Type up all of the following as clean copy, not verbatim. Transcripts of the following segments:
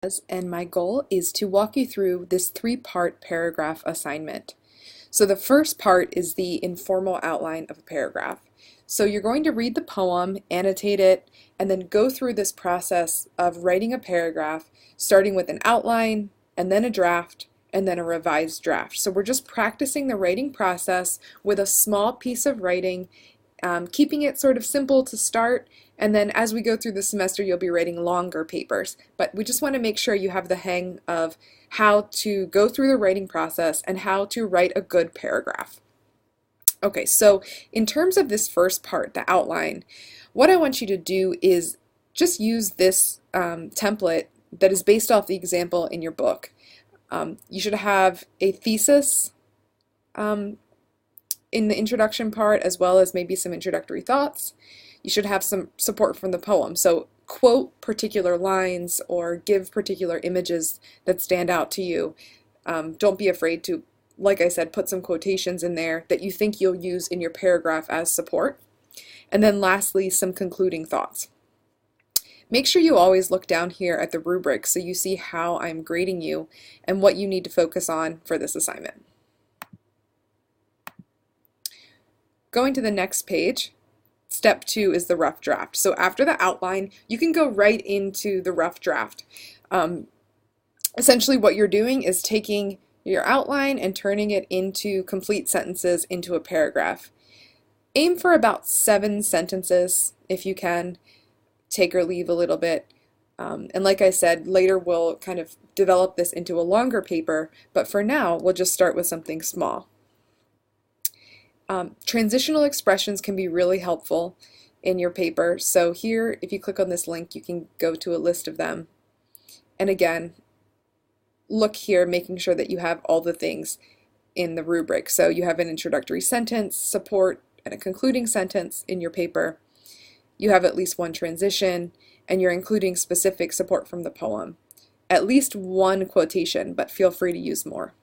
And my goal is to walk you through this three-part paragraph assignment. So the first part is the informal outline of a paragraph. So you're going to read the poem, annotate it, and then go through this process of writing a paragraph, starting with an outline, and then a draft, and then a revised draft. So we're just practicing the writing process with a small piece of writing, keeping it sort of simple to start, and then as we go through the semester you'll be writing longer papers. But we just want to make sure you have the hang of how to go through the writing process and how to write a good paragraph. Okay, so in terms of this first part, the outline, what I want you to do is just use this template that is based off the example in your book. You should have a thesis in the introduction part, as well as maybe some introductory thoughts. You should have some support from the poem. So quote particular lines or give particular images that stand out to you. Don't be afraid to, like I said, put some quotations in there that you think you'll use in your paragraph as support. And then lastly, some concluding thoughts. Make sure you always look down here at the rubric so you see how I'm grading you and what you need to focus on for this assignment. Going to the next page, step 2 is the rough draft. So after the outline, you can go right into the rough draft. Essentially what you're doing is taking your outline and turning it into complete sentences into a paragraph. Aim for about 7 sentences if you can. Take or leave a little bit. And like I said, later we'll kind of develop this into a longer paper, but for now we'll just start with something small. Transitional expressions can be really helpful in your paper. So here, if you click on this link, you can go to a list of them. And again, look here, making sure that you have all the things in the rubric. So you have an introductory sentence, support, and a concluding sentence in your paper. You have at least one transition, and you're including specific support from the poem. At least one quotation, but feel free to use more.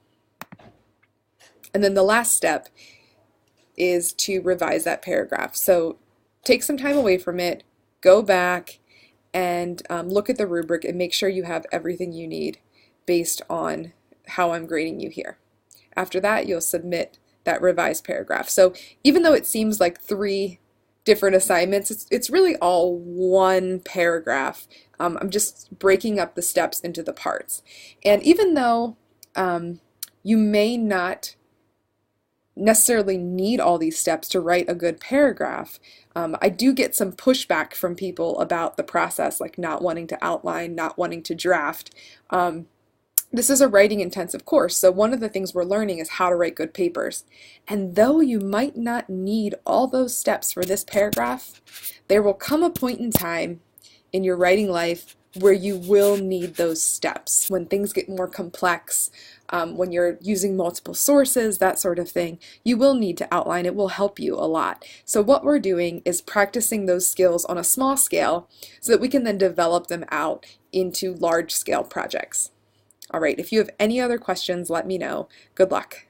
And then the last step is to revise that paragraph. So take some time away from it, go back and look at the rubric and make sure you have everything you need based on how I'm grading you here. After that, you'll submit that revised paragraph. So even though it seems like 3 different assignments, it's really all one paragraph. I'm just breaking up the steps into the parts. And even though you may not necessarily need all these steps to write a good paragraph, I do get some pushback from people about the process, like not wanting to outline, not wanting to draft. This is a writing intensive course, so one of the things we're learning is how to write good papers. And though you might not need all those steps for this paragraph, there will come a point in time in your writing life where you will need those steps. When things get more complex, when you're using multiple sources, that sort of thing, you will need to outline. It will help you a lot. So what we're doing is practicing those skills on a small scale so that we can then develop them out into large scale projects. All right, if you have any other questions, let me know. Good luck.